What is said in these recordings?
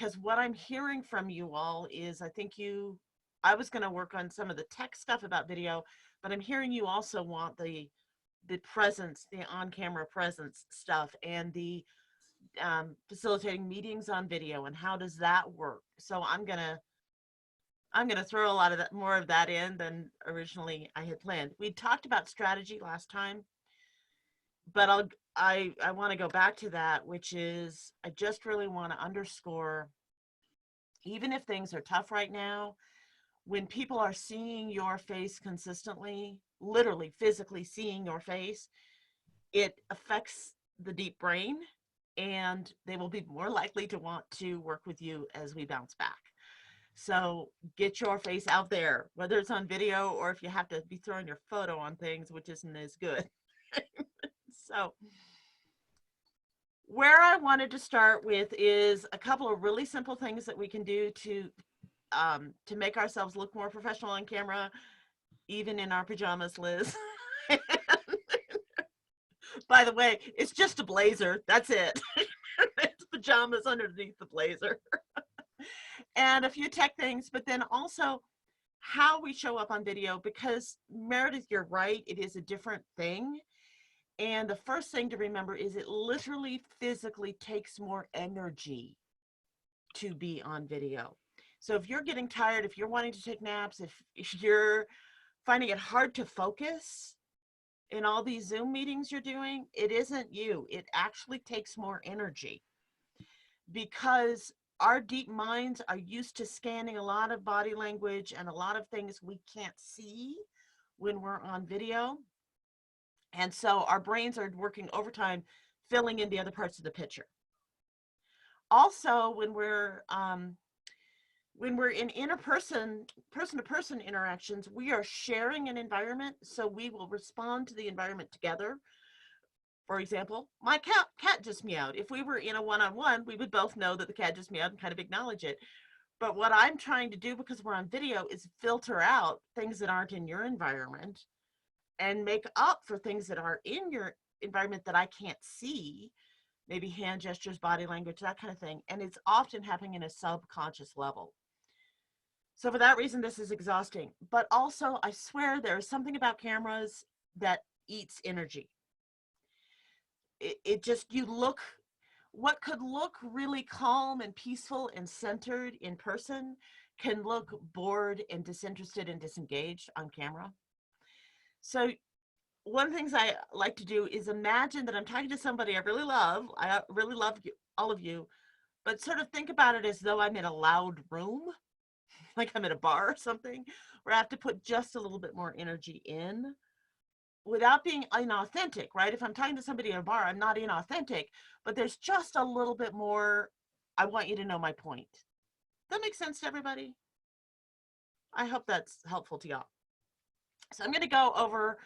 because what I'm hearing from you all is, I was going to work on some of the tech stuff about video, but I'm hearing you also want the presence, the on-camera presence stuff, and the facilitating meetings on video, and how does that work? So I'm gonna throw a lot of that, more of that in than originally I had planned. We talked about strategy last time, but I want to go back to that, which is I just really want to underscore, even if things are tough right now, when people are seeing your face consistently, literally physically seeing your face, it affects the deep brain, and they will be more likely to want to work with you as we bounce back. So get your face out there, whether it's on video or if you have to be throwing your photo on things, which isn't as good. So where I wanted to start with is a couple of really simple things that we can do to make ourselves look more professional on camera, even in our pajamas, Liz. By the way, it's just a blazer. That's it. It's pajamas underneath the blazer. And a few tech things, but then also how we show up on video, because Meredith, you're right, it is a different thing. And the first thing to remember is it literally physically takes more energy to be on video. So if you're getting tired, if you're wanting to take naps, if you're finding it hard to focus in all these Zoom meetings you're doing, it isn't you. It actually takes more energy, because our deep minds are used to scanning a lot of body language and a lot of things we can't see when we're on video. And so our brains are working overtime, filling in the other parts of the picture. Also, when we're in person-to-person interactions, we are sharing an environment, so we will respond to the environment together. For example, my cat just meowed. If we were in a one-on-one, we would both know that the cat just meowed and kind of acknowledge it. But what I'm trying to do, because we're on video, is filter out things that aren't in your environment and make up for things that are in your environment that I can't see, maybe hand gestures, body language, that kind of thing. And it's often happening in a subconscious level. So for that reason, this is exhausting. But also, I swear there is something about cameras that eats energy. It just, what could look really calm and peaceful and centered in person can look bored and disinterested and disengaged on camera. So one of the things I like to do is imagine that I'm talking to somebody I really love. I really love you, all of you, but sort of think about it as though I'm in a loud room, like I'm at a bar or something, where I have to put just a little bit more energy in without being inauthentic, right? If I'm talking to somebody in a bar, I'm not inauthentic, but there's just a little bit more, I want you to know my point. That makes sense to everybody? I hope that's helpful to y'all. So I'm going to go over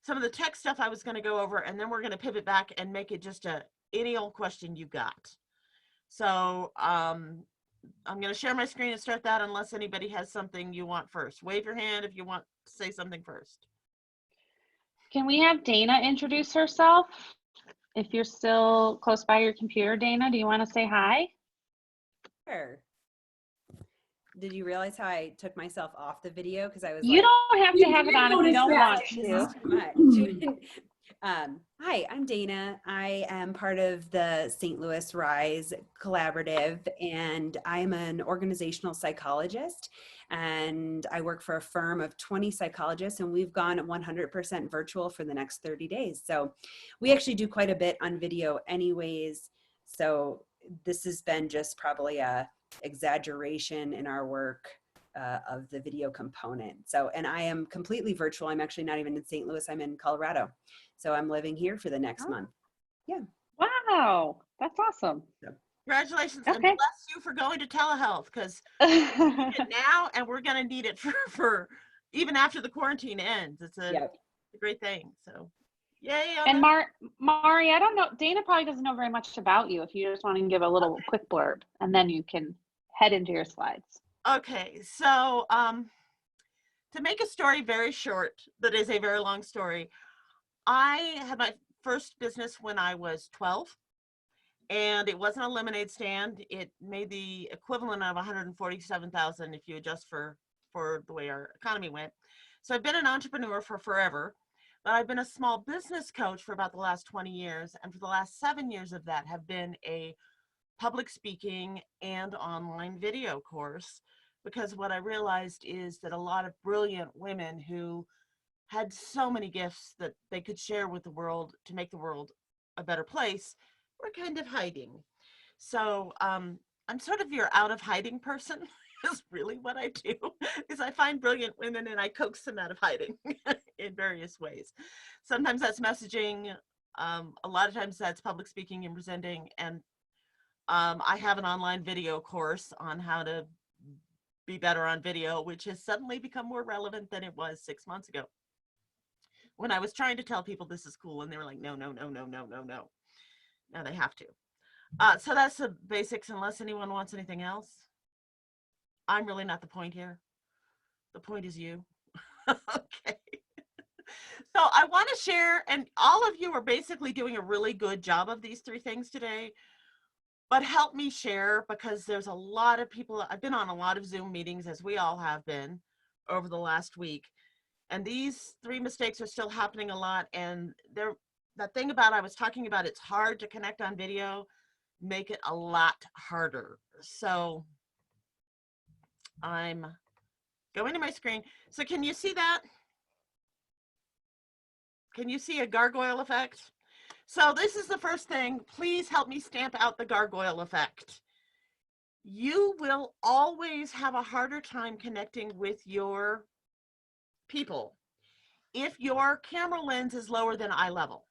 some of the tech stuff I was going to go over, and then we're going to pivot back and make it just any old question you got. So I'm going to share my screen and start that unless anybody has something you want first. Wave your hand if you want to say something first. Can we have Dana introduce herself? If you're still close by your computer, Dana, do you want to say hi? Sure. Did you realize how I took myself off the video? Because I was You like, don't have to have it on if you don't want to. Hi, I'm Dana. I am part of the St. Louis Rise Collaborative, and I am an organizational psychologist, and I work for a firm of 20 psychologists, and we've gone 100% virtual for the next 30 days. So we actually do quite a bit on video anyways. So this has been just probably a exaggeration in our work of the video component. So, and I am completely virtual. I'm actually not even in St. Louis. I'm in Colorado. So I'm living here for the next month. Yeah. Wow. That's awesome. Congratulations. Okay. And bless you for going to telehealth, because we need it now, and we're going to need it for even after the quarantine ends. It's a great thing. So yay. And Mari, I don't know, Dana probably doesn't know very much about you. If you just want to give a little quick blurb, and then you can head into your slides. Okay, so to make a story very short, that is a very long story, I had my first business when I was 12, and it wasn't a lemonade stand. It made the equivalent of 147,000 if you adjust for the way our economy went. So I've been an entrepreneur for forever, but I've been a small business coach for about the last 20 years, and for the last 7 years of that have been a public speaking and online video course, because what I realized is that a lot of brilliant women who had so many gifts that they could share with the world to make the world a better place were kind of hiding. So I'm sort of your out of hiding person is really what I do, is I find brilliant women and I coax them out of hiding in various ways. Sometimes that's messaging. A lot of times that's public speaking and presenting. And I have an online video course on how to be better on video, which has suddenly become more relevant than it was 6 months ago, when I was trying to tell people this is cool and they were like, no, no, no, no, no, no, no. Now they have to. So that's the basics, unless anyone wants anything else. I'm really not the point here. The point is you. Okay. So I want to share, and all of you are basically doing a really good job of these 3 things today, but help me share, because there's a lot of people. I've been on a lot of Zoom meetings, as we all have been over the last week. And these 3 mistakes are still happening a lot. And that thing about I was talking about, it's hard to connect on video, make it a lot harder. So I'm going to my screen. So can you see that? Can you see a gargoyle effect? So this is the first thing. Please help me stamp out the gargoyle effect. You will always have a harder time connecting with your people if your camera lens is lower than eye level.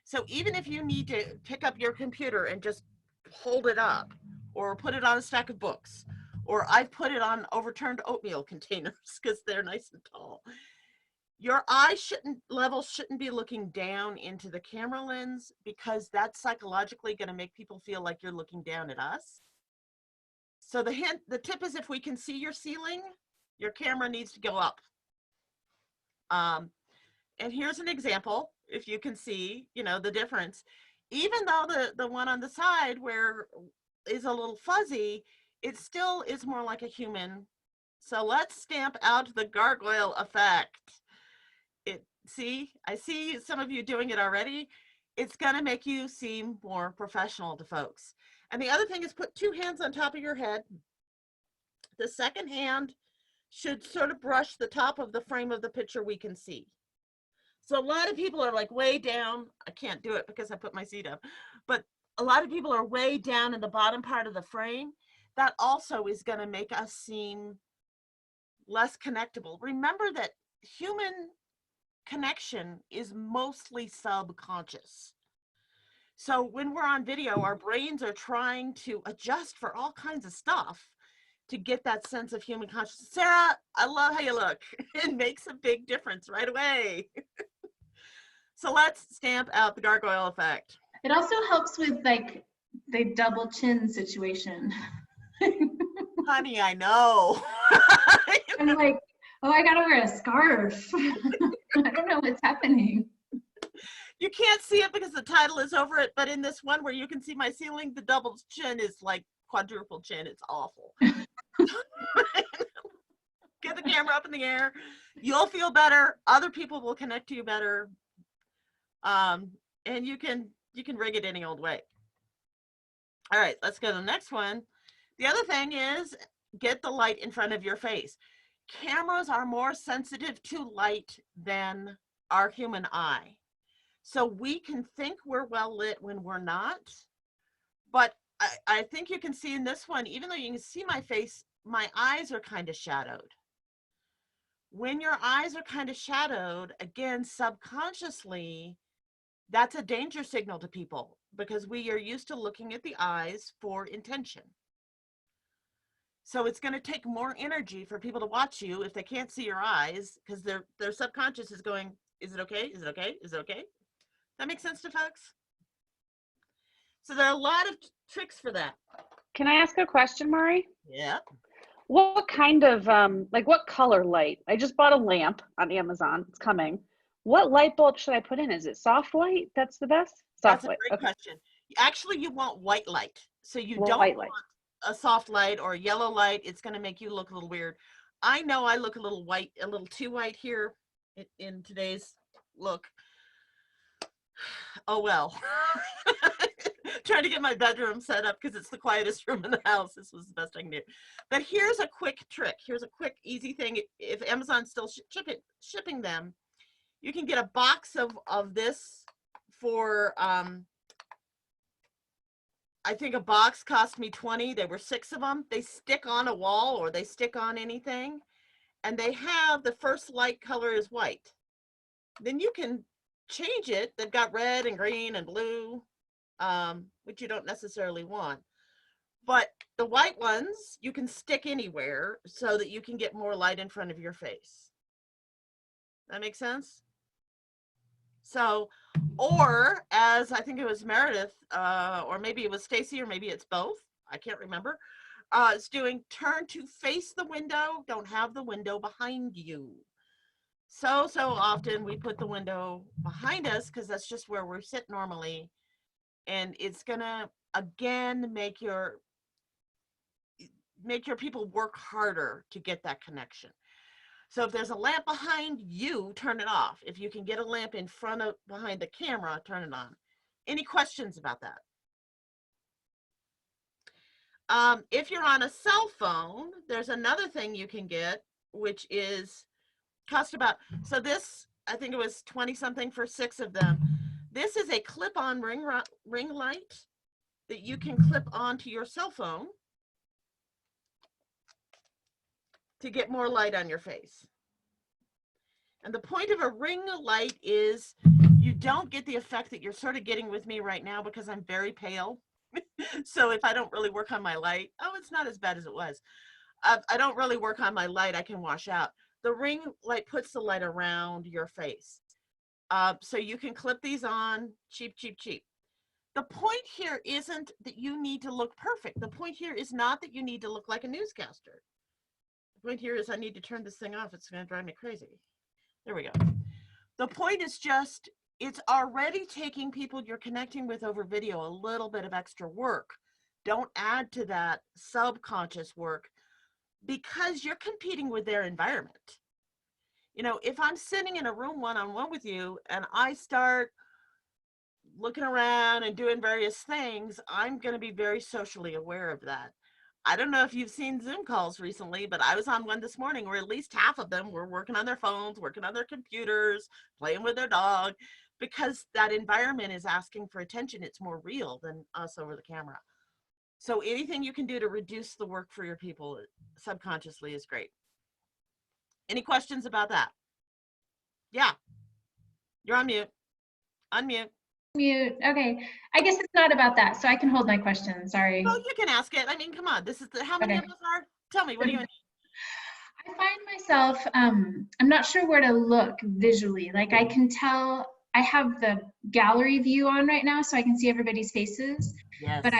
So even if you need to pick up your computer and just hold it up, or put it on a stack of books, or I've put it on overturned oatmeal containers because they're nice and tall, your eye level shouldn't be looking down into the camera lens, because that's psychologically going to make people feel like you're looking down at us. So the tip is, if we can see your ceiling, your camera needs to go up. And here's an example, if you can see, the difference. Even though the one on the side where is a little fuzzy, it still is more like a human. So let's stamp out the gargoyle effect. I see some of you doing it already. It's going to make you seem more professional to folks. And the other thing is, put 2 hands on top of your head. The second hand should sort of brush the top of the frame of the picture we can see. So a lot of people are like way down. I can't do it because I put my seat up, but a lot of people are way down in the bottom part of the frame. That also is going to make us seem less connectable. Remember that human connection is mostly subconscious. So when we're on video, our brains are trying to adjust for all kinds of stuff to get that sense of human consciousness. Sarah, I love how you look. It makes a big difference right away. So let's stamp out the gargoyle effect. It also helps with like the double chin situation. Honey, I know. I'm like, oh, I gotta wear a scarf. I don't know what's happening. You can't see it because the title is over it, but in this one where you can see my ceiling, the double chin is like quadruple chin. It's awful. Get the camera up in the air. You'll feel better. Other people will connect to you better. And you can rig it any old way. All right, let's go to the next one. The other thing is, get the light in front of your face. Cameras are more sensitive to light than our human eye. So we can think we're well lit when we're not. But I think you can see in this one, even though you can see my face, my eyes are kind of shadowed. When your eyes are kind of shadowed, again, subconsciously, that's a danger signal to people, because we are used to looking at the eyes for intention. So it's going to take more energy for people to watch you if they can't see your eyes, because their subconscious is going, is it okay? Is it okay? Is it okay? That makes sense to folks? So there are a lot of tricks for that. Can I ask a question, Mari? Yeah. What kind of, like what color light? I just bought a lamp on Amazon. It's coming. What light bulb should I put in? Is it soft white? That's the best? Soft That's a white. great Okay. question. Actually, you want white light. So you don't White light. want a soft light or a yellow light. It's going to make you look a little weird. I know I look a little white, a little too white here in today's look. Oh well. Trying to get my bedroom set up because it's the quietest room in the house. This was the best I can do. But here's a quick trick. Here's a quick, easy thing. If Amazon's still shipping them, you can get a box of this for, I think a box cost me 20. There were 6 of them. They stick on a wall or they stick on anything. And they have the first light color is white. Then you can change it. They've got red and green and blue, which you don't necessarily want. But the white ones you can stick anywhere so that you can get more light in front of your face. That makes sense? So, or as I think it was Meredith, or maybe it was Stacy, or maybe it's both. I can't remember. It's doing turn to face the window. Don't have the window behind you. So often we put the window behind us because that's just where we sit normally. And it's gonna, again, make your people work harder to get that connection. So if there's a lamp behind you, turn it off. If you can get a lamp in front of, behind the camera, turn it on. Any questions about that? If you're on a cell phone, there's another thing you can get, which is cost about, so this, I think it was 20 something for 6 of them. This is a clip-on ring light that you can clip onto your cell phone to get more light on your face. And the point of a ring light is you don't get the effect that you're sort of getting with me right now because I'm very pale. So if I don't really work on my light, oh, it's not as bad as it was. I don't really work on my light, I can wash out. The ring light puts the light around your face. So you can clip these on, cheap, cheap, cheap. The point here isn't that you need to look perfect. The point here is not that you need to look like a newscaster. The point here is I need to turn this thing off. It's going to drive me crazy. There we go. The point is just, it's already taking people you're connecting with over video a little bit of extra work. Don't add to that subconscious work because you're competing with their environment. You know, if I'm sitting in a room one-on-one with you and I start looking around and doing various things, I'm going to be very socially aware of that. I don't know if you've seen Zoom calls recently, but I was on one this morning where at least half of them were working on their phones, working on their computers, playing with their dog, because that environment is asking for attention. It's more real than us over the camera. So anything you can do to reduce the work for your people subconsciously is great. Any questions about that? Yeah, you're on mute. Unmute. Mute. Okay. I guess it's not about that, so I can hold my question. Sorry. Well, you can ask it. I mean, come on. This is how many Okay. of us are? Tell me, what do you need? I find myself, I'm not sure where to look visually. Like I can tell, I have the gallery view on right now, so I can see everybody's faces. Yes. But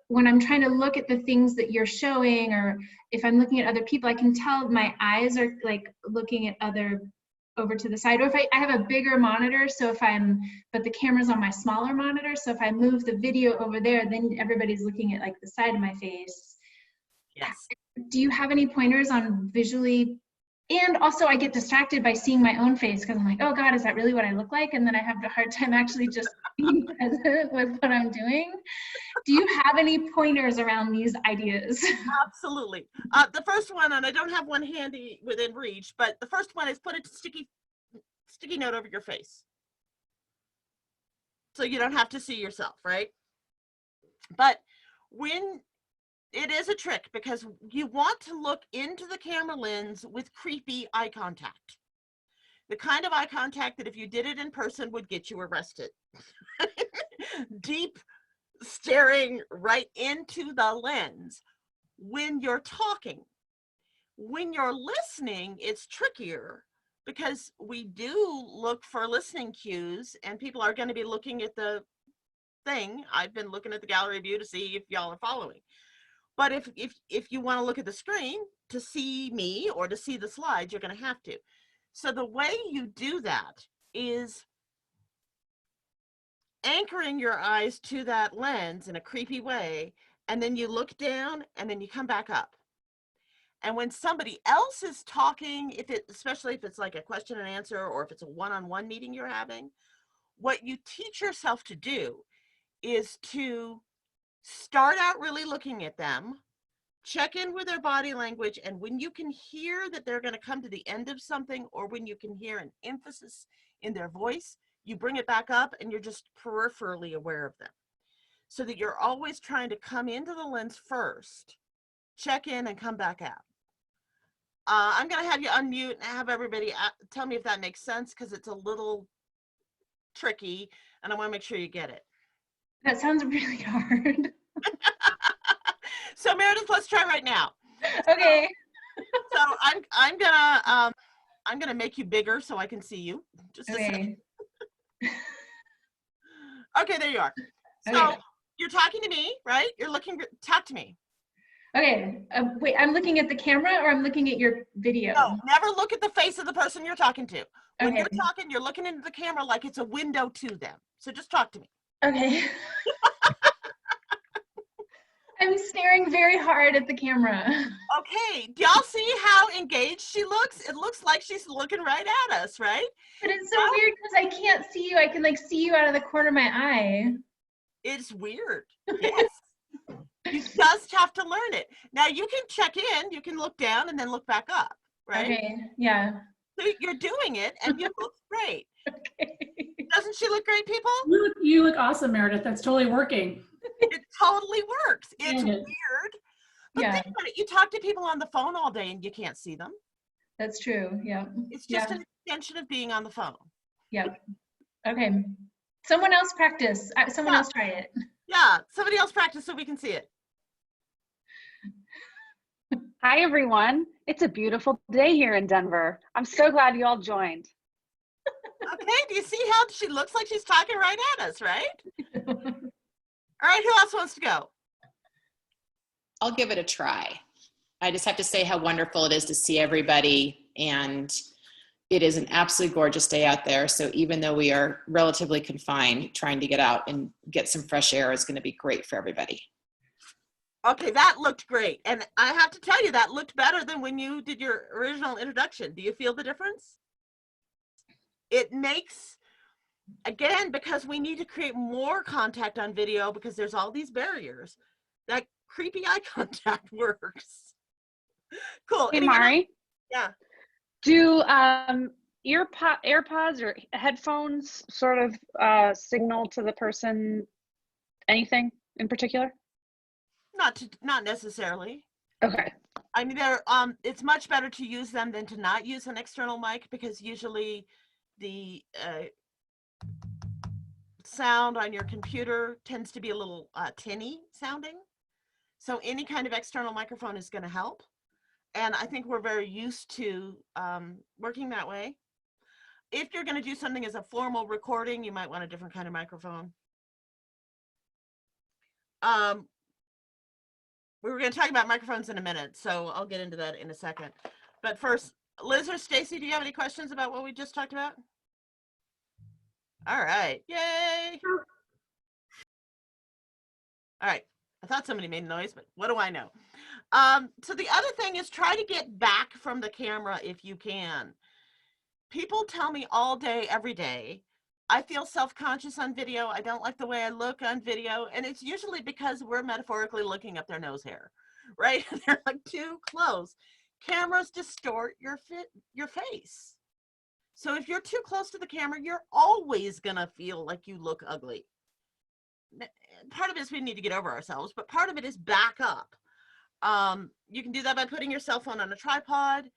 when I'm trying to look at the things that you're showing, or if I'm looking at other people, I can tell my eyes are like looking at other over to the side. Or if I have a bigger monitor, so but the camera's on my smaller monitor, so if I move the video over there, then everybody's looking at like the side of my face. Yes. Do you have any pointers on visually? And also I get distracted by seeing my own face because I'm like, oh God, is that really what I look like? And then I have a hard time actually just being present with what I'm doing. Do you have any pointers around these ideas? Absolutely. The first one, and I don't have one handy within reach, but the first one is put a sticky note over your face. So you don't have to see yourself, right? But when it is a trick, because you want to look into the camera lens with creepy eye contact. The kind of eye contact that if you did it in person would get you arrested. Deep staring right into the lens when you're talking. When you're listening, it's trickier because we do look for listening cues and people are going to be looking at the thing. I've been looking at the gallery view to see if y'all are following. But if you want to look at the screen to see me or to see the slides, you're going to have to. So the way you do that is anchoring your eyes to that lens in a creepy way, and then you look down and then you come back up. And when somebody else is talking, especially if it's like a question and answer, or if it's a one-on-one meeting you're having, what you teach yourself to do is to start out really looking at them, check in with their body language, and when you can hear that they're going to come to the end of something, or when you can hear an emphasis in their voice, you bring it back up and you're just peripherally aware of them. So that you're always trying to come into the lens first, check in, and come back out. I'm going to have you unmute and have everybody tell me if that makes sense, because it's a little tricky and I want to make sure you get it. That sounds really hard. So Meredith, let's try right now. Okay. So I'm gonna make you bigger so I can see you. Just a second. Okay, there you are. So you're talking to me, right? You're looking. Talk to me. Okay. Wait, I'm looking at the camera or I'm looking at your video? No, never look at the face of the person you're talking to. When Okay. you're talking, you're looking into the camera like it's a window to them. So just talk to me. Okay. I'm staring very hard at the camera. Okay, do y'all see how engaged she looks? It looks like she's looking right at us, right? But it's so weird because I can't see you. I can like see you out of the corner of my eye. It's weird. Yes. You just have to learn it. Now you can check in, you can look down and then look back up, right? Okay, yeah. So you're doing it and you look great. Okay. Doesn't she look great, people? You look awesome, Meredith. That's totally working. It totally works. It's Yeah. weird. But Yeah. think about it. You talk to people on the phone all day and you can't see them. That's true, yeah. It's just an extension of being on the phone. Yep. Okay. Someone else practice. Someone else try it. Yeah, somebody else practice so we can see it. Hi, everyone. It's a beautiful day here in Denver. I'm so glad you all joined. Okay, do you see how she looks like she's talking right at us, right? All right, who else wants to go? I'll give it a try. I just have to say how wonderful it is to see everybody, and it is an absolutely gorgeous day out there. So even though we are relatively confined, trying to get out and get some fresh air is going to be great for everybody. Okay, that looked great. And I have to tell you, that looked better than when you did your original introduction. Do you feel the difference? It makes, again, because we need to create more contact on video because there's all these barriers, that creepy eye contact works. Cool. Hey, Anyone else? Mari, Yeah. do AirPods or headphones sort of signal to the person anything in particular? Not necessarily. Okay. I mean, it's much better to use them than to not use an external mic, because usually the sound on your computer tends to be a little tinny sounding. So any kind of external microphone is going to help. And I think we're very used to working that way. If you're going to do something as a formal recording, you might want a different kind of microphone. We were going to talk about microphones in a minute, so I'll get into that in a second. But first, Liz or Stacy, do you have any questions about what we just talked about? All right. Yay. All right. I thought somebody made a noise, but what do I know? So the other thing is, try to get back from the camera if you can. People tell me all day, every day, I feel self-conscious on video. I don't like the way I look on video. And it's usually because we're metaphorically looking up their nose hair, right? They're like too close. Cameras distort your face. So if you're too close to the camera, you're always gonna feel like you look ugly. Part of it is we need to get over ourselves, but part of it is back up. You can do that by putting your cell phone on a tripod.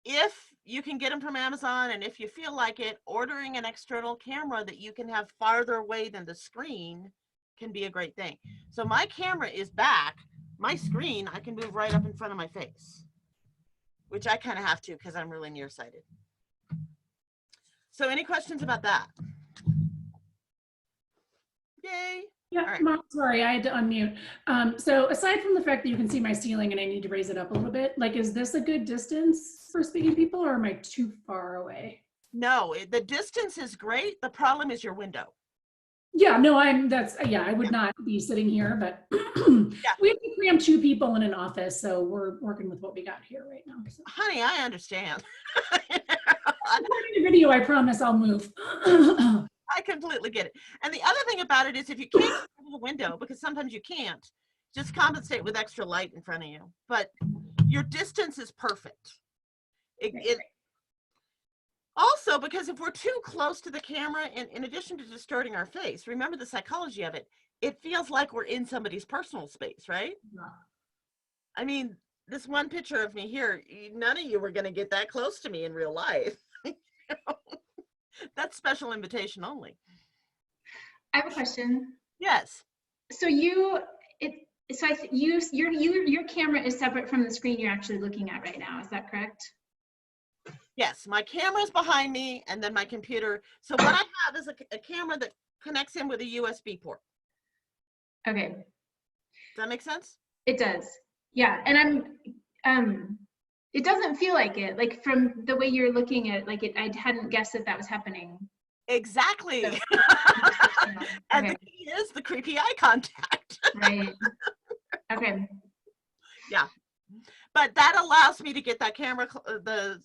If you can get them from Amazon, and if you feel like it, ordering an external camera that you can have farther away than the screen can be a great thing. So my camera is back. My screen, I can move right up in front of my face, which I kind of have to because I'm really nearsighted. So any questions about that? Yay. Yeah, All right. Mom, sorry, I had to unmute. So aside from the fact that you can see my ceiling and I need to raise it up a little bit, like, is this a good distance for speaking people, or am I too far away? No, the distance is great. The problem is your window. Yeah, no, I would not be sitting here, but we have to cram 2 people in an office, so we're working with what we got here right now. So. Honey, I understand. According to video, I promise I'll move. I completely get it. And the other thing about it is if you can't get out of the window, because sometimes you can't, just compensate with extra light in front of you. But your distance is perfect. Also, because if we're too close to the camera, and in addition to distorting our face, remember the psychology of it, it feels like we're in somebody's personal space, right? Yeah. I mean, this one picture of me here, none of you were going to get that close to me in real life. That's special invitation only. I have a question. Yes. So your camera is separate from the screen you're actually looking at right now. Is that correct? Yes, my camera's behind me, and then my computer. So what I have is a camera that connects in with a USB port. Okay. Does that make sense? It does. Yeah, and it doesn't feel like it. Like from the way you're looking at, like I hadn't guessed that was happening. Exactly. So, And okay. the key is the creepy eye contact. Right. Okay. Yeah. But that allows me to get that camera, the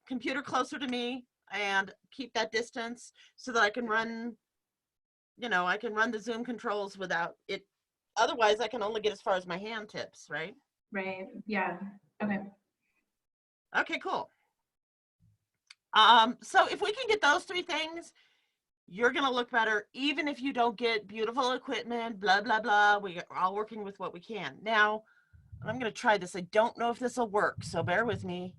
computer closer to me and keep that distance so that I can run, I can run the Zoom controls without it. Otherwise, I can only get as far as my hand tips, right? Right. Yeah. Okay. Okay, cool. So if we can get those 3 things, you're going to look better, even if you don't get beautiful equipment, blah, blah, blah. We're all working with what we can. Now, I'm going to try this. I don't know if this will work, so bear with me.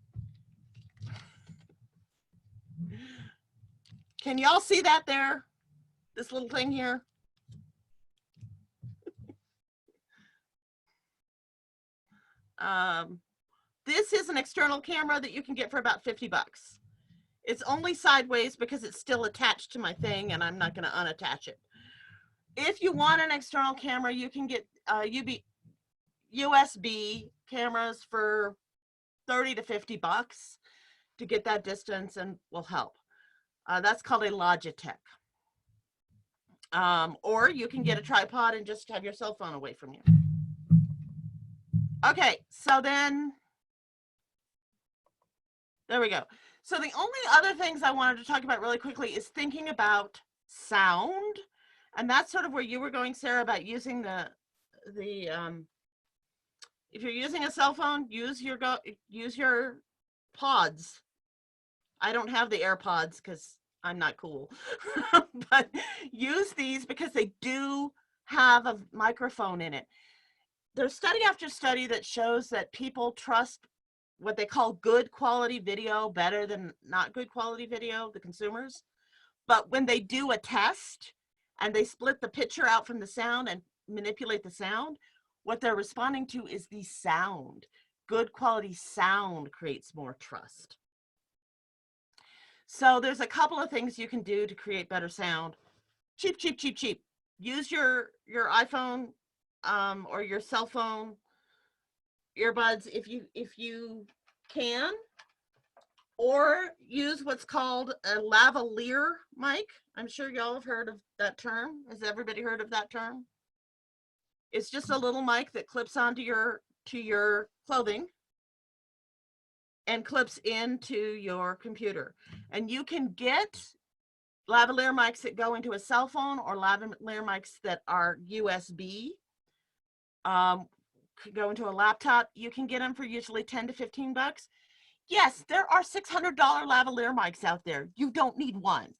Can y'all see that there? This little thing here? This is an external camera that you can get for about 50 bucks. It's only sideways because it's still attached to my thing, and I'm not going to unattach it. If you want an external camera, you can get USB cameras for 30 to 50 bucks to get that distance and will help. That's called a Logitech. Or you can get a tripod and just have your cell phone away from you. Okay, so then, there we go. So the only other things I wanted to talk about really quickly is thinking about sound. And that's sort of where you were going, Sarah, about using if you're using a cell phone, use your pods. I don't have the AirPods because I'm not cool, but use these because they do have a microphone in it. There's study after study that shows that people trust what they call good quality video better than not good quality video, the consumers. But when they do a test and they split the picture out from the sound and manipulate the sound, what they're responding to is the sound. Good quality sound creates more trust. So there's a couple of things you can do to create better sound. Cheap, cheap, cheap, cheap. Use your iPhone or your cell phone earbuds if you can, or use what's called a lavalier mic. I'm sure y'all have heard of that term. Has everybody heard of that term? It's just a little mic that clips onto your clothing and clips into your computer. And you can get lavalier mics that go into a cell phone or lavalier mics that are USB. Could go into a laptop. You can get them for usually 10 to 15 bucks. Yes, there are $600 lavalier mics out there. You don't need one.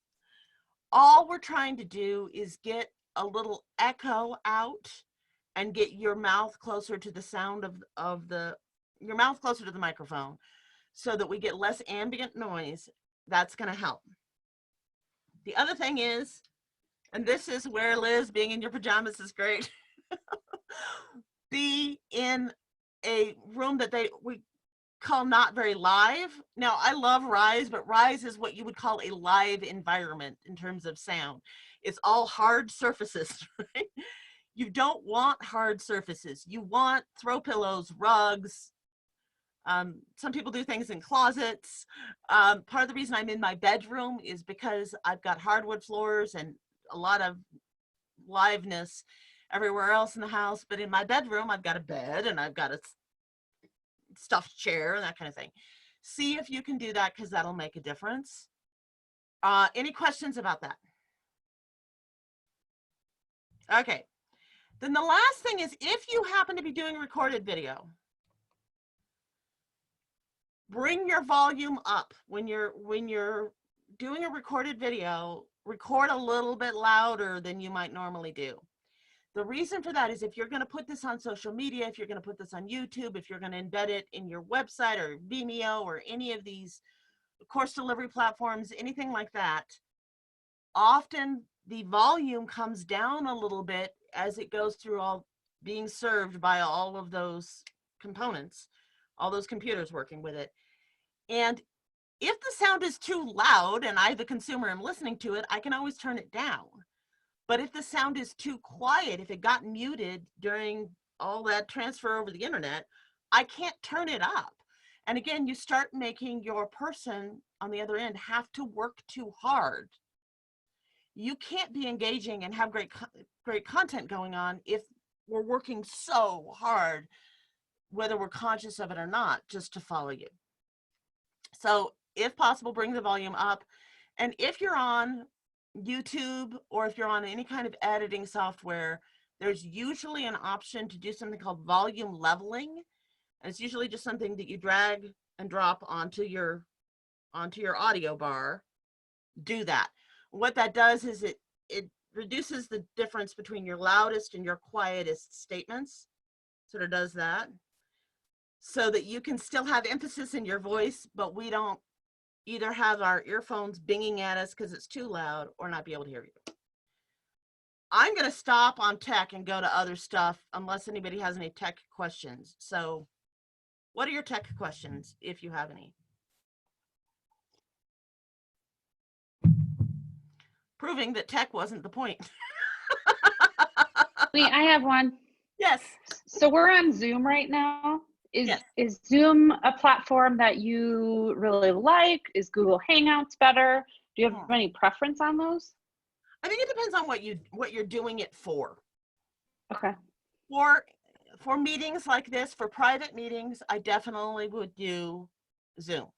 All we're trying to do is get a little echo out and get your mouth closer to the sound your mouth closer to the microphone so that we get less ambient noise. That's going to help. The other thing is, and this is where Liz, being in your pajamas is great, be in a room that we call not very live. Now, I love Rise, but Rise is what you would call a live environment in terms of sound. It's all hard surfaces, right? You don't want hard surfaces. You want throw pillows, rugs, Some people do things in closets. Part of the reason I'm in my bedroom is because I've got hardwood floors and a lot of liveness everywhere else in the house. But in my bedroom, I've got a bed and I've got a stuffed chair and that kind of thing. See if you can do that, because that'll make a difference. Any questions about that? Okay. Then the last thing is, if you happen to be doing recorded video, bring your volume up. When you're doing a recorded video, record a little bit louder than you might normally do. The reason for that is, if you're going to put this on social media, if you're going to put this on YouTube, if you're going to embed it in your website or Vimeo or any of these course delivery platforms, anything like that, often the volume comes down a little bit as it goes through all being served by all of those components, all those computers working with it. And if the sound is too loud and I, the consumer, am listening to it, I can always turn it down. But if the sound is too quiet, if it got muted during all that transfer over the internet, I can't turn it up. And again, you start making your person on the other end have to work too hard. You can't be engaging and have great content going on if we're working so hard, whether we're conscious of it or not, just to follow you. So if possible, bring the volume up. And if you're on YouTube or if you're on any kind of editing software, there's usually an option to do something called volume leveling. And it's usually just something that you drag and drop onto your audio bar. Do that. What that does is it reduces the difference between your loudest and your quietest statements. Sort of does that, so that you can still have emphasis in your voice, but we don't either have our earphones binging at us because it's too loud or not be able to hear you. I'm going to stop on tech and go to other stuff unless anybody has any tech questions. So what are your tech questions, if you have any? Proving that tech wasn't the point. Wait, I have one. Yes. So we're on Zoom right now. Yes. Is Zoom a platform that you really like? Is Google Hangouts better? Do you have any preference on those? I think it depends on what you're doing it for. Okay. For meetings like this, for private meetings, I definitely would do Zoom.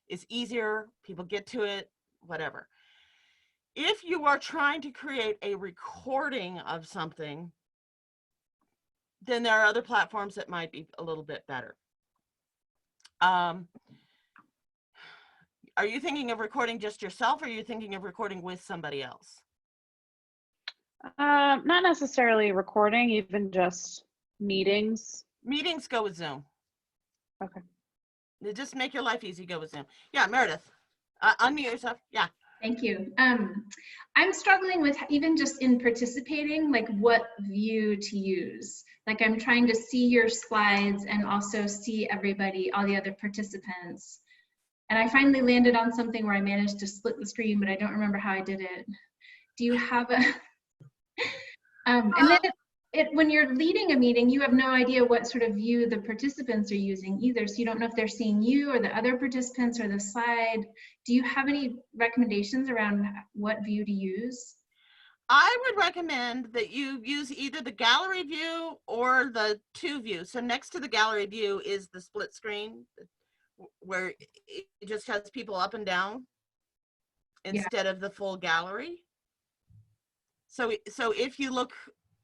It's easier, people get to it, whatever. If you are trying to create a recording of something, then there are other platforms that might be a little bit better. Are you thinking of recording just yourself, or are you thinking of recording with somebody else? Not necessarily recording, even just meetings. Meetings, go with Zoom. Okay. Just make your life easy, go with Zoom. Yeah, Meredith, unmute yourself. Yeah. Thank you. I'm struggling with, even just in participating, like what view to use. Like I'm trying to see your slides and also see everybody, all the other participants. And I finally landed on something where I managed to split the screen, but I don't remember how I did it. Do you have a, and then when you're leading a meeting, you have no idea what sort of view the participants are using either. So you don't know if they're seeing you or the other participants or the slide. Do you have any recommendations around what view to use? I would recommend that you use either the gallery view or the two view. So next to the gallery view is the split screen where it just has people up and down instead of the full gallery. So if you look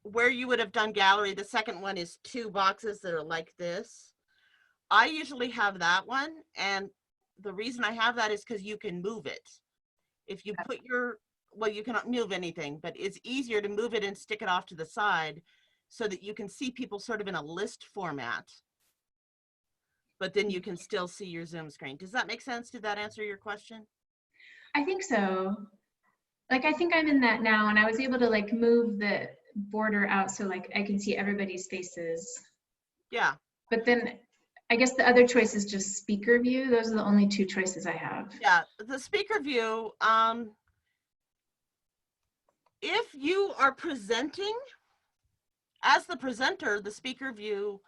where you would have done gallery, the second one is two boxes that are like this. I usually have that one, and the reason I have that is because you can move it. If you put well, you cannot move anything, but it's easier to move it and stick it off to the side so that you can see people sort of in a list format, but then you can still see your Zoom screen. Does that make sense? Did that answer your question? I think so. Like, I think I'm in that now, and I was able to like move the border out so like I can see everybody's faces. Yeah. But then I guess the other choice is just speaker view. Those are the only two choices I have. Yeah, the speaker view, if you are presenting as the presenter, the speaker view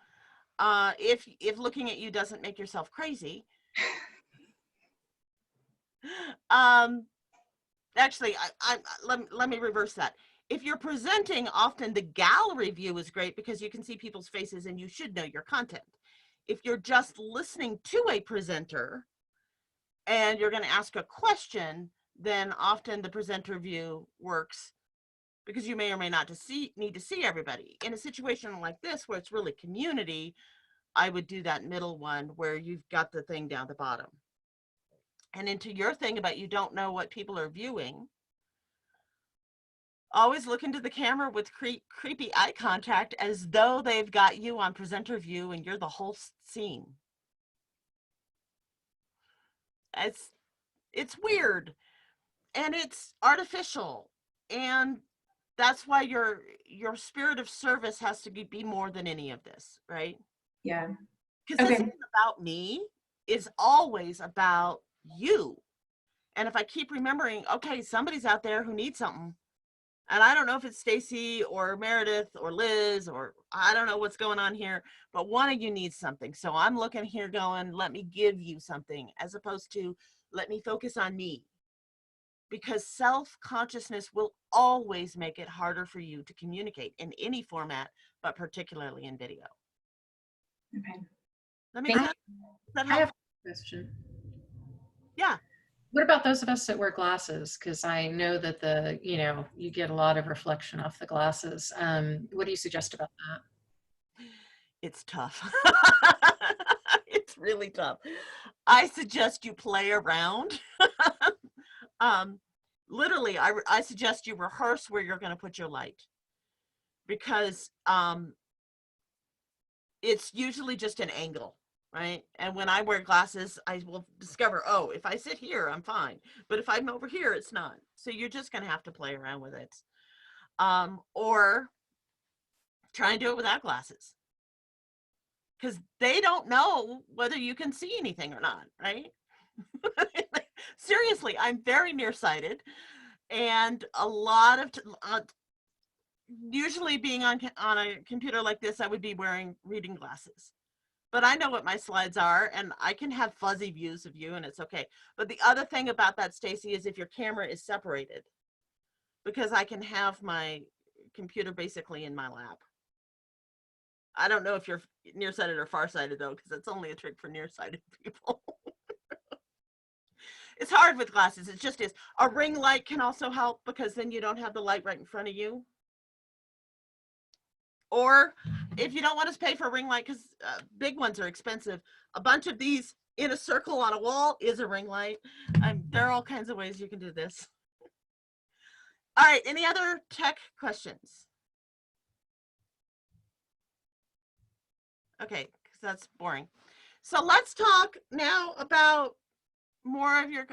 if looking at you doesn't make yourself crazy. Actually, let me reverse that. If you're presenting, often the gallery view is great because you can see people's faces and you should know your content. If you're just listening to a presenter and you're going to ask a question, then often the presenter view works because you may or may not need to see everybody. In a situation like this where it's really community, I would do that middle one where you've got the thing down the bottom. And into your thing about you don't know what people are viewing, always look into the camera with creepy eye contact as though they've got you on presenter view and you're the whole scene. It's weird and it's artificial, and that's why your spirit of service has to be more than any of this, right? Yeah. Because this isn't about me, it's always about you. And if I keep remembering, okay, somebody's out there who needs something, and I don't know if it's Stacy or Meredith or Liz, or I don't know what's going on here, but one of you needs something. So I'm looking here going, let me give you something, as opposed to let me focus on me. Because self-consciousness will always make it harder for you to communicate in any format, but particularly in video. Okay. That makes sense? That I have help? a question. Yeah. What about those of us that wear glasses? Because I know that you get a lot of reflection off the glasses. What do you suggest about that? It's tough. It's really tough. I suggest you play around. Literally, I suggest you rehearse where you're going to put your light, because it's usually just an angle, right? And when I wear glasses, I will discover, oh, if I sit here, I'm fine. But if I'm over here, it's not. So you're just going to have to play around with it. Or try and do it without glasses, because they don't know whether you can see anything or not, right? Seriously, I'm very nearsighted, and a lot of usually being on a computer like this, I would be wearing reading glasses. But I know what my slides are, and I can have fuzzy views of you, and it's okay. But the other thing about that, Stacy, is if your camera is separated, because I can have my computer basically in my lap. I don't know if you're nearsighted or farsighted, though, because it's only a trick for nearsighted people. It's hard with glasses. It just is. A ring light can also help, because then you don't have the light right in front of you. Or if you don't want to pay for a ring light, because big ones are expensive, a bunch of these in a circle on a wall is a ring light. There are all kinds of ways you can do this. All right, any other tech questions? Okay, because that's boring. So let's talk now about more of your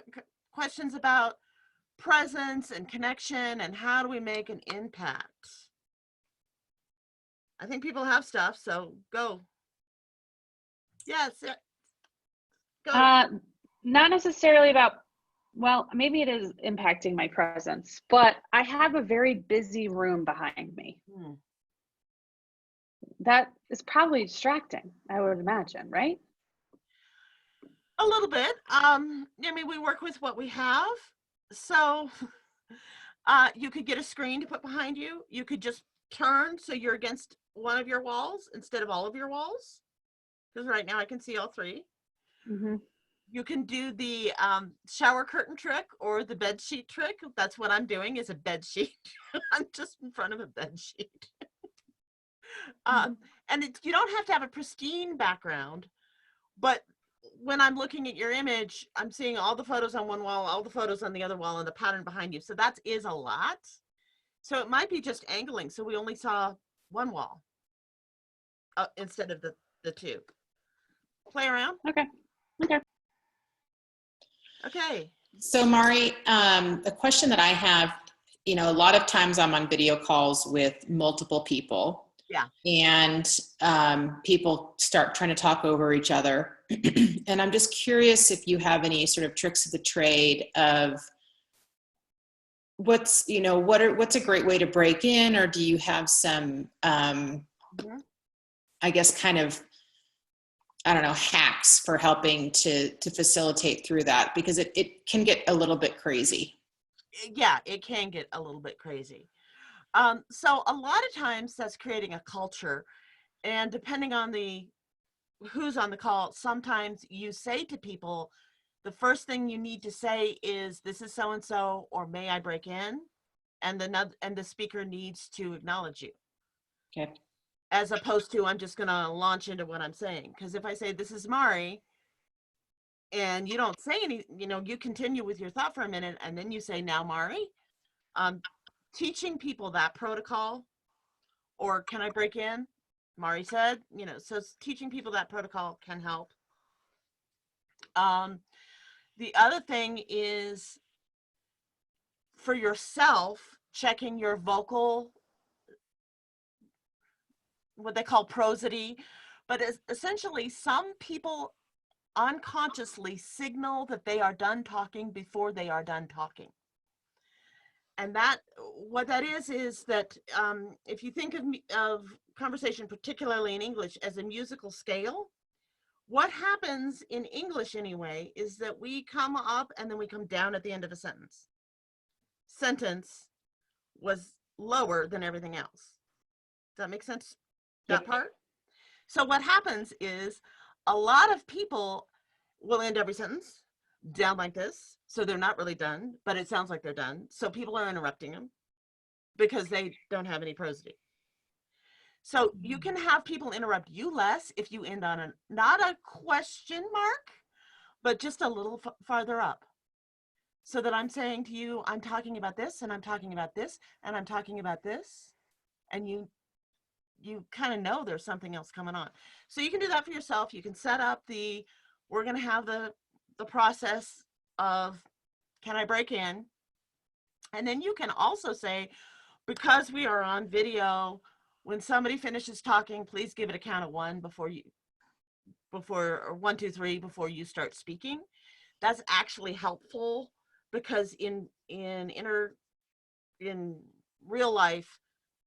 questions about presence and connection and how do we make an impact. I think people have stuff, so go. Yes. Go. Not necessarily about, well, maybe it is impacting my presence, but I have a very busy room behind me. That is probably distracting, I would imagine, right? A little bit. I mean, we work with what we have. So you could get a screen to put behind you. You could just turn so you're against one of your walls instead of all of your walls. Because right now I can see all three. Mm-hmm. You can do the shower curtain trick or the bed sheet trick. That's what I'm doing, is a bed sheet. I'm just in front of a bed sheet. And you don't have to have a pristine background, but when I'm looking at your image, I'm seeing all the photos on one wall, all the photos on the other wall, and the pattern behind you. So that is a lot. So it might be just angling. So we only saw one wall instead of the two. Play around. Okay. Okay. Okay. So Mari, a question that I have, a lot of times I'm on video calls with multiple people. Yeah. And people start trying to talk over each other. And I'm just curious if you have any sort of tricks of the trade of what's a great way to break in, or do you have some, I guess, kind of I don't know, hacks for helping to facilitate through that, because it can get a little bit crazy. Yeah, it can get a little bit crazy. So a lot of times that's creating a culture, and depending on who's on the call, sometimes you say to people, the first thing you need to say is, "This is so and so," or "May I break in?" And the speaker needs to acknowledge you. Okay. As opposed to, I'm just going to launch into what I'm saying. Because if I say, "This is Mari," and you don't say any, you continue with your thought for a minute, and then you say, "Now, Mari," teaching people that protocol, or "Can I break in?" Mari said, so teaching people that protocol can help. The other thing is, for yourself, checking your vocal, what they call prosody, but essentially some people unconsciously signal that they are done talking before they are done talking. And what that is that if you think of conversation, particularly in English, as a musical scale, what happens in English anyway is that we come up and then we come down at the end of a sentence. Sentence was lower than everything else. Does that make sense? That Yep. part? So what happens is a lot of people will end every sentence down like this. So they're not really done, but it sounds like they're done. So people are interrupting them because they don't have any prosody. So you can have people interrupt you less if you end on not a question mark, but just a little farther up. So that I'm saying to you, I'm talking about this, and I'm talking about this, and I'm talking about this. And you kind of know there's something else coming on. So you can do that for yourself. You can set up we're going to have the process of, "Can I break in?" And then you can also say, because we are on video, when somebody finishes talking, please give it a count of one or 1, 2, 3 before you start speaking. That's actually helpful, because in real life,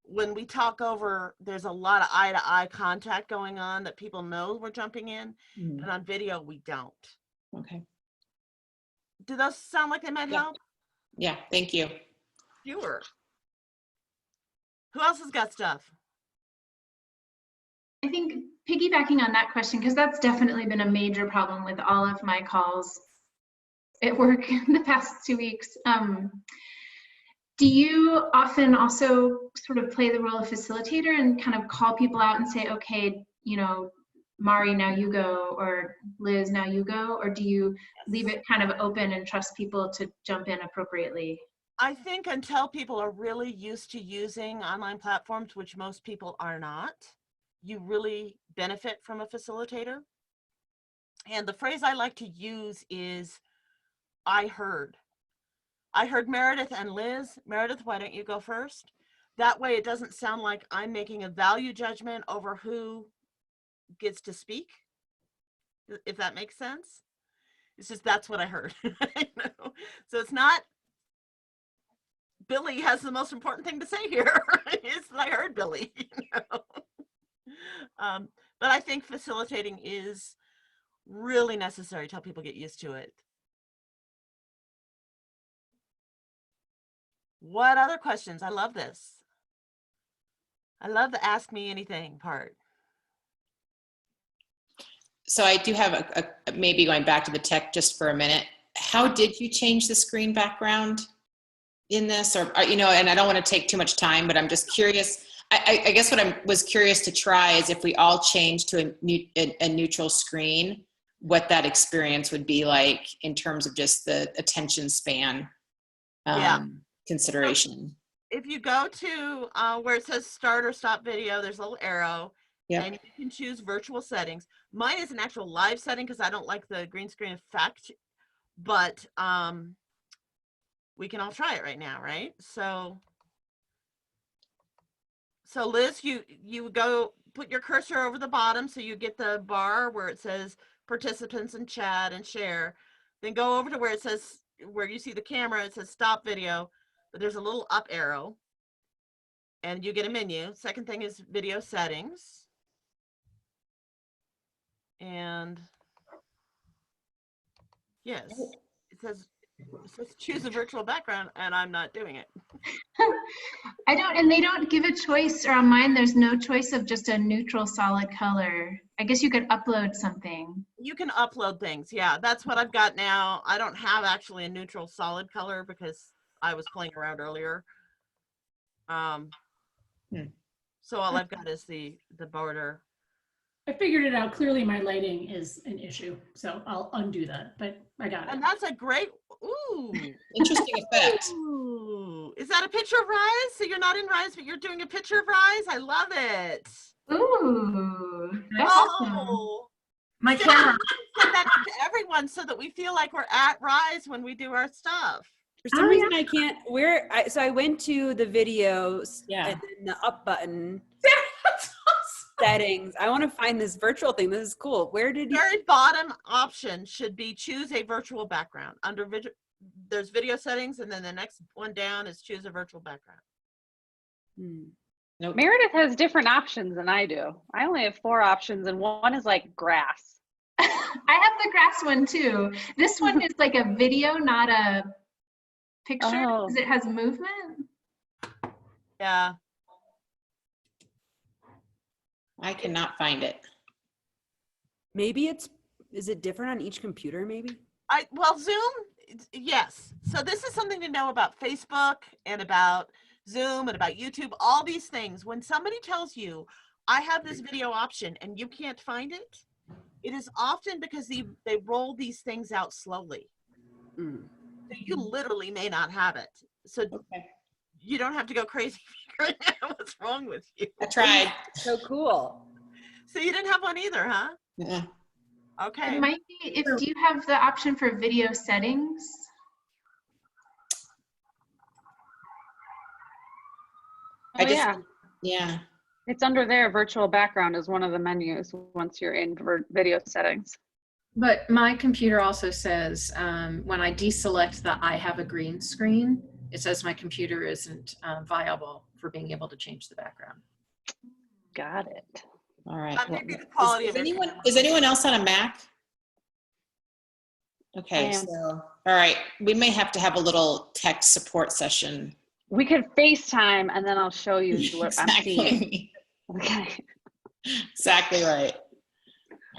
when we talk over, there's a lot of eye-to-eye contact going on that people know we're jumping in, and on video we don't. Okay. Do those sound like they might help? Yeah, thank you. Sure. Who else has got stuff? I think piggybacking on that question, because that's definitely been a major problem with all of my calls at work in the past 2 weeks. Do you often also sort of play the role of facilitator and kind of call people out and say, "Okay, Mari, now you go," or "Liz, now you go," or do you leave it kind of open and trust people to jump in appropriately? I think until people are really used to using online platforms, which most people are not, you really benefit from a facilitator. And the phrase I like to use is, "I heard." I heard Meredith and Liz. Meredith, why don't you go first? That way it doesn't sound like I'm making a value judgment over who gets to speak, if that makes sense. It's just, that's what I heard. So it's not, Billy has the most important thing to say here. It's that I heard Billy. But I think facilitating is really necessary till people get used to it. What other questions? I love this. I love the ask me anything part. So I do have a maybe going back to the tech just for a minute. How did you change the screen background in this? Or and I don't want to take too much time, but I'm just curious. I guess what I was curious to try is if we all change to a neutral screen, what that experience would be like in terms of just the attention span consideration. So if you go to where it says start or stop video, there's a little arrow. Yep. And you can choose virtual settings. Mine is an actual live setting because I don't like the green screen effect, but we can all try it right now, right? So Liz, you go put your cursor over the bottom so you get the bar where it says participants and chat and share. Then go over to where it says, where you see the camera, it says stop video, but there's a little up arrow and you get a menu. Second thing is video settings. And yes, it says choose a virtual background, and I'm not doing it. I don't, and they don't give a choice, or on mine, there's no choice of just a neutral solid color. I guess you could upload something. You can upload things. Yeah, that's what I've got now. I don't have actually a neutral solid color because I was playing around earlier. So all I've got is the border. I figured it out. Clearly my lighting is an issue, so I'll undo that, but I got it. And that's a great, ooh. Interesting effect. Ooh. Is that a picture of Rise? So you're not in Rise, but you're doing a picture of Rise? I love it. Ooh, that's awesome. Oh. My So camera. send that to everyone so that we feel like we're at Rise when we do our stuff. For some reason, I can't. So I went to the videos Yeah. and then the up button That's awesome. settings. I want to find this virtual thing. This is cool. Where did you? Very bottom option should be choose a virtual background. Under there's video settings, and then the next one down is choose a virtual background. Nope. Meredith has different options than I do. I only have 4 options, and one is like grass. I have the grass one too. This one is like a video, not a picture, because it has movement. Yeah. I cannot find it. Maybe is it different on each computer? Maybe. Well, Zoom, yes. So this is something to know about Facebook and about Zoom and about YouTube, all these things. When somebody tells you, I have this video option and you can't find it, it is often because they roll these things out slowly. So you literally may not have it. So you don't have to go crazy figuring out what's wrong with you. I tried. So cool. So you didn't have one either, huh? Yeah. Okay. It might be do you have the option for video settings? Yeah. It's under there. Virtual background is one of the menus once you're in video settings. But my computer also says when I deselect the I have a green screen, it says my computer isn't viable for being able to change the background. Got it. All right. Maybe the quality of it. Is anyone else on a Mac? Okay, so, all right. We may have to have a little tech support session. We could FaceTime and then I'll show you what I'm seeing. Okay. Exactly right.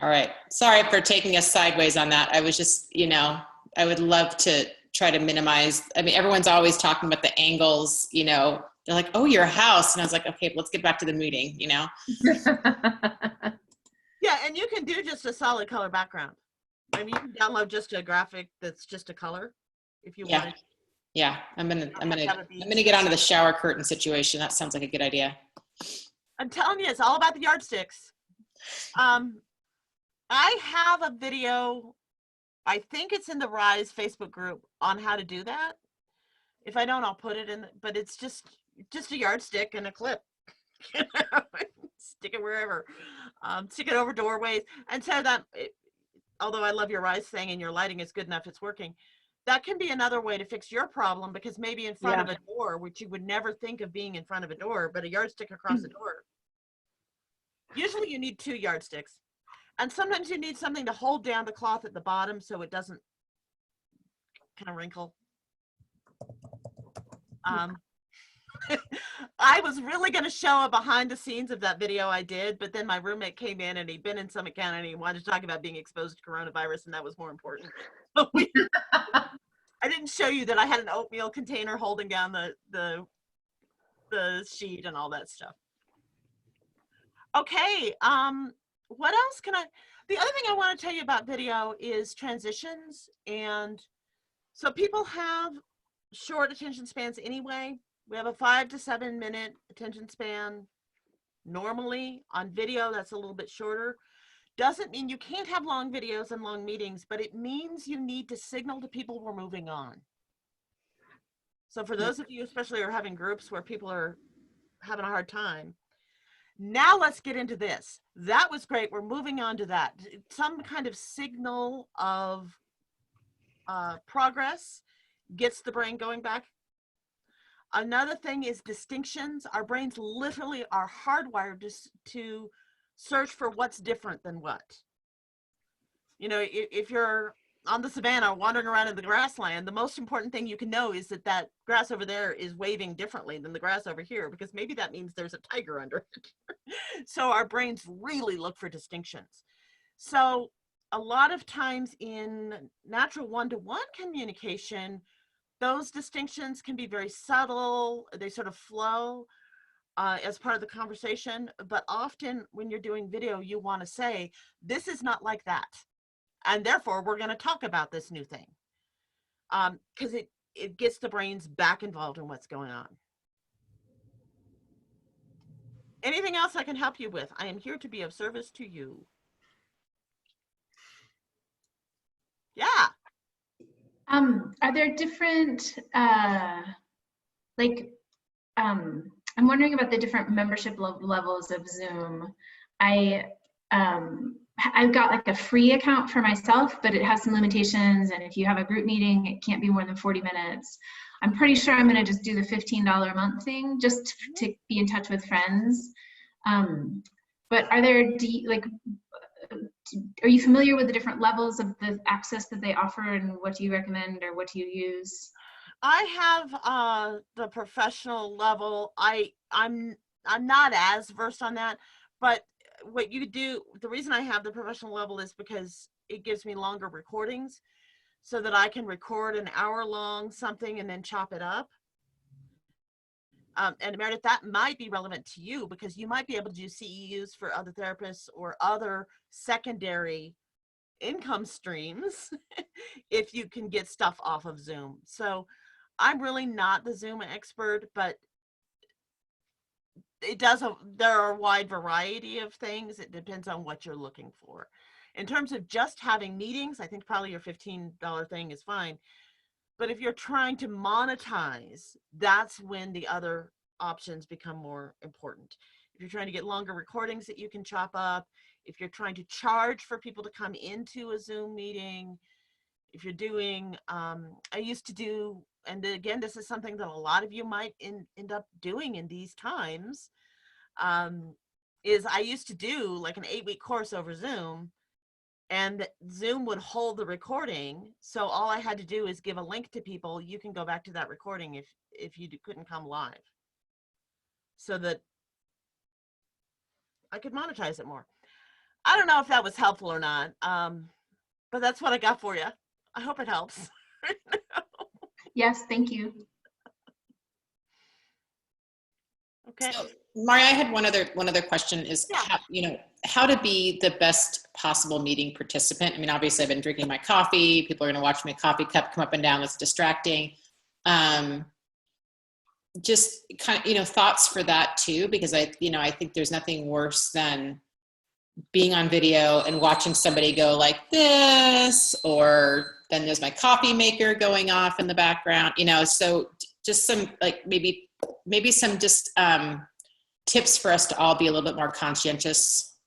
All right. Sorry for taking us sideways on that. I was just, I would love to try to minimize. I mean, everyone's always talking about the angles, they're like, oh, your house. And I was like, okay, let's get back to the meeting, Yeah, and you can do just a solid color background. I mean, you can download just a graphic that's just a color if you want. Yeah, I'm gonna get onto the shower curtain situation. That sounds like a good idea. I'm telling you, it's all about the yardsticks. I have a video, I think it's in the Rise Facebook group, on how to do that. If I don't, I'll put it in, but it's just a yardstick and a clip. Stick it wherever. Stick it over doorways. And so that, although I love your Rise thing and your lighting is good enough, it's working. That can be another way to fix your problem, because maybe in front of a door, which you would never think of being in front of a door, but a yardstick across the door. Usually you need 2 yardsticks. And sometimes you need something to hold down the cloth at the bottom so it doesn't kind of wrinkle. I was really going to show a behind the scenes of that video I did, but then my roommate came in and he'd been in Summit County and he wanted to talk about being exposed to coronavirus, and that was more important. So I didn't show you that I had an oatmeal container holding down the sheet and all that stuff. Okay, what else can the other thing I want to tell you about video is transitions. And so people have short attention spans anyway. We have a 5 to 7 minute attention span normally. On video, that's a little bit shorter. Doesn't mean you can't have long videos and long meetings, but it means you need to signal to people we're moving on. So for those of you, especially who are having groups where people are having a hard time, now let's get into this. That was great. We're moving on to that. Some kind of signal of progress gets the brain going back. Another thing is distinctions. Our brains literally are hardwired to search for what's different than what. You know, if you're on the savannah wandering around in the grassland, the most important thing you can know is that that grass over there is waving differently than the grass over here, because maybe that means there's a tiger under it. So our brains really look for distinctions. So a lot of times in natural one-to-one communication, those distinctions can be very subtle. They sort of flow as part of the conversation. But often when you're doing video, you want to say, this is not like that. And therefore, we're going to talk about this new thing. Because it gets the brains back involved in what's going on. Anything else I can help you with? I am here to be of service to you. Yeah. Are there different, like, I'm wondering about the different membership levels of Zoom. I've got like a free account for myself, but it has some limitations. And if you have a group meeting, it can't be more than 40 minutes. I'm pretty sure I'm going to just do the $15 a month thing just to be in touch with friends. But are there, are you familiar with the different levels of the access that they offer, and what do you recommend or what do you use? I have the professional level. I'm not as versed on that, but what you do, the reason I have the professional level is because it gives me longer recordings, so that I can record an hour-long something and then chop it up. And Meredith, that might be relevant to you, because you might be able to do CEUs for other therapists or other secondary income streams if you can get stuff off of Zoom. So I'm really not the Zoom expert, but there are a wide variety of things. It depends on what you're looking for. In terms of just having meetings, I think probably your $15 thing is fine. But if you're trying to monetize, that's when the other options become more important. If you're trying to get longer recordings that you can chop up, if you're trying to charge for people to come into a Zoom meeting, if you're doing, I used to do, and again, this is something that a lot of you might end up doing in these times, is I used to do like an 8-week course over Zoom, and Zoom would hold the recording. So all I had to do is give a link to people. You can go back to that recording if you couldn't come live, so that I could monetize it more. I don't know if that was helpful or not, but that's what I got for you. I hope it helps. Yes, thank you. Okay. So, Mari, I had one other question is, Yeah. how to be the best possible meeting participant. I mean, obviously I've been drinking my coffee. People are going to watch my coffee cup come up and down. That's distracting. Just kind of, thoughts for that too, because I think there's nothing worse than being on video and watching somebody go like this, or then there's my coffee maker going off in the background, so just some, like, maybe some just tips for us to all be a little bit more conscientious.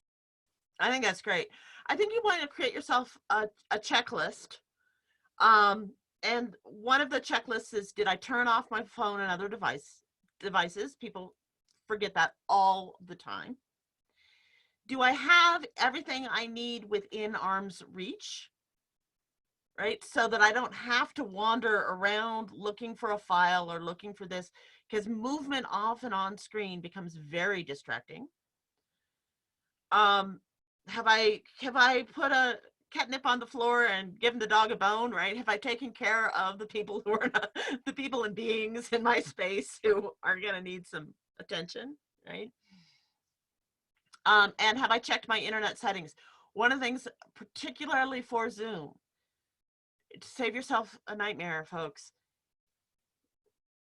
I think that's great. I think you want to create yourself a checklist. And one of the checklists is, did I turn off my phone and other devices? People forget that all the time. Do I have everything I need within arm's reach? Right? So that I don't have to wander around looking for a file or looking for this, because movement off and on screen becomes very distracting. Have I put a catnip on the floor and given the dog a bone, right? Have I taken care of the people who are not, the people and beings in my space who are going to need some attention, right? And have I checked my internet settings? One of the things, particularly for Zoom, to save yourself a nightmare, folks,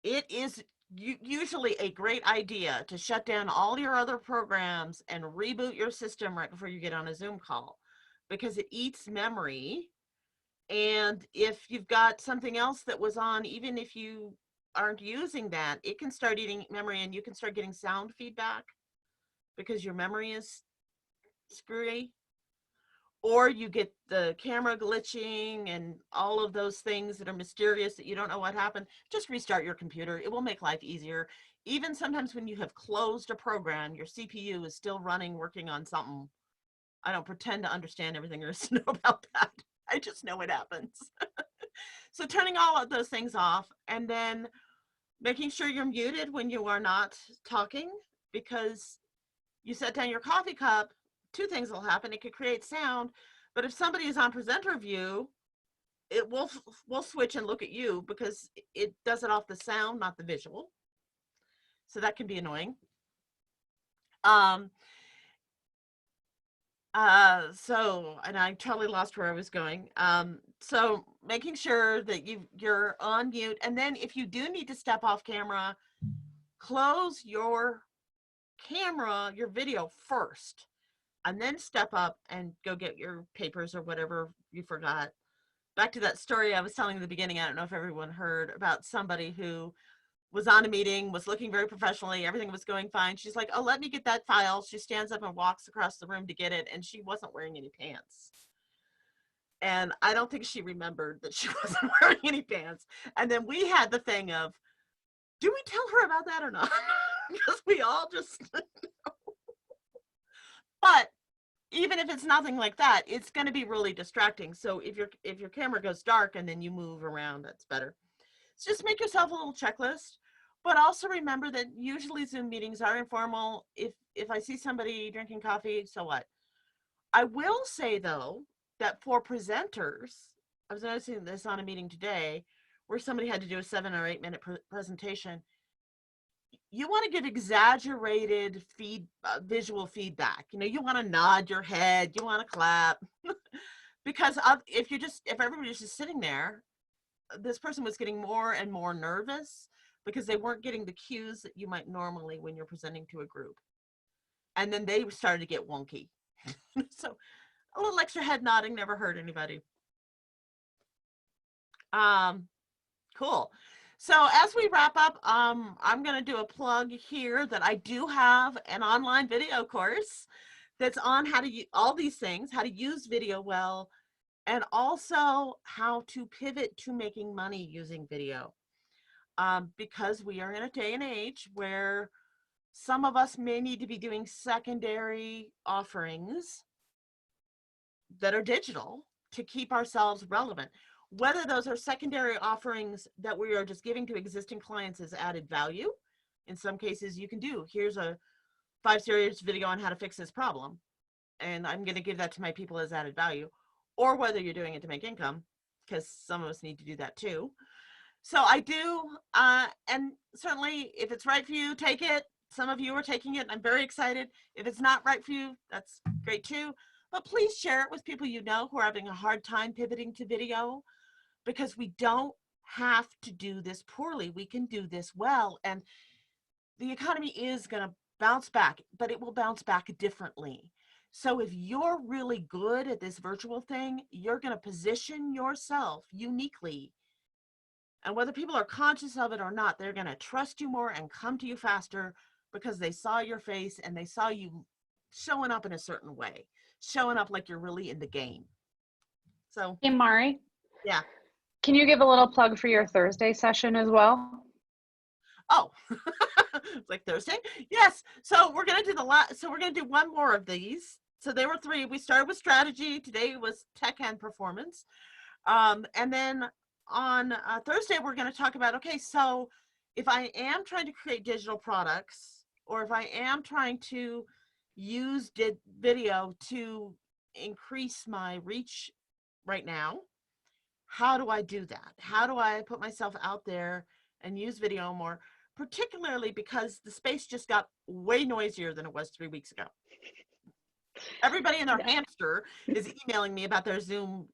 it is usually a great idea to shut down all your other programs and reboot your system right before you get on a Zoom call, because it eats memory. And if you've got something else that was on, even if you aren't using that, it can start eating memory, and you can start getting sound feedback because your memory is screwy. Or you get the camera glitching and all of those things that are mysterious that you don't know what happened. Just restart your computer. It will make life easier. Even sometimes when you have closed a program, your CPU is still running, working on something I don't pretend to understand everything there is to know about that. I just know it happens. So turning all of those things off, and then making sure you're muted when you are not talking, because you set down your coffee cup, two things will happen. It could create sound, but if somebody is on presenter view, it will switch and look at you because it does it off the sound, not the visual. So that can be annoying. And I totally lost where I was going. So making sure that you're on mute, and then if you do need to step off camera, close your camera, your video first, and then step up and go get your papers or whatever you forgot. Back to that story I was telling in the beginning, I don't know if everyone heard about somebody who was on a meeting, was looking very professionally, everything was going fine. She's like, oh, let me get that file. She stands up and walks across the room to get it, and she wasn't wearing any pants. And I don't think she remembered that she wasn't wearing any pants. And then we had the thing of, do we tell her about that or not? Because we all just, but even if it's nothing like that, it's going to be really distracting. So if your camera goes dark and then you move around, that's better. So just make yourself a little checklist, but also remember that usually Zoom meetings are informal. If I see somebody drinking coffee, so what? I will say though, that for presenters, I was noticing this on a meeting today where somebody had to do a 7 or 8 minute presentation. You want to get exaggerated visual feedback. You know, you want to nod your head, you want to clap, because if everybody's just sitting there, this person was getting more and more nervous because they weren't getting the cues that you might normally when you're presenting to a group. And then they started to get wonky. So a little extra head nodding never hurt anybody. Cool. So as we wrap up, I'm going to do a plug here that I do have an online video course that's on how to use all these things, how to use video well, and also how to pivot to making money using video. Because we are in a day and age where some of us may need to be doing secondary offerings that are digital to keep ourselves relevant. Whether those are secondary offerings that we are just giving to existing clients as added value. In some cases you can do, here's a 5-series video on how to fix this problem, and I'm going to give that to my people as added value. Or whether you're doing it to make income, because some of us need to do that too. So I do, and certainly if it's right for you, take it. Some of you are taking it, and I'm very excited. If it's not right for you, that's great too. But please share it with people you know who are having a hard time pivoting to video, because we don't have to do this poorly. We can do this well, and the economy is going to bounce back, but it will bounce back differently. So if you're really good at this virtual thing, you're going to position yourself uniquely. And whether people are conscious of it or not, they're going to trust you more and come to you faster because they saw your face and they saw you showing up in a certain way, showing up like you're really in the game. So, Hey, Mari. Yeah. Can you give a little plug for your Thursday session as well? Oh, it's like Thursday. Yes. So we're going to do we're going to do one more of these. So there were 3. We started with strategy. Today was tech and performance. And then on Thursday, we're going to talk about, okay, so if I am trying to create digital products, or if I am trying to use video to increase my reach right now, how do I do that? How do I put myself out there and use video more, particularly because the space just got way noisier than it was 3 weeks ago. Everybody and their hamster is emailing me about their Zoom,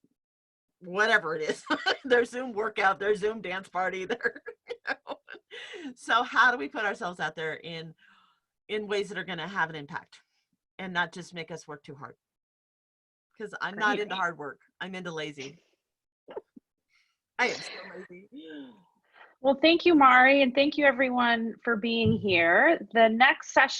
whatever it is, their Zoom workout, their Zoom dance party. So how do we put ourselves out there in ways that are going to have an impact and not just make us work too hard? Because I'm not into hard work. I'm into lazy. I am so lazy. Well, thank you, Mari, and thank you everyone for being here. The next session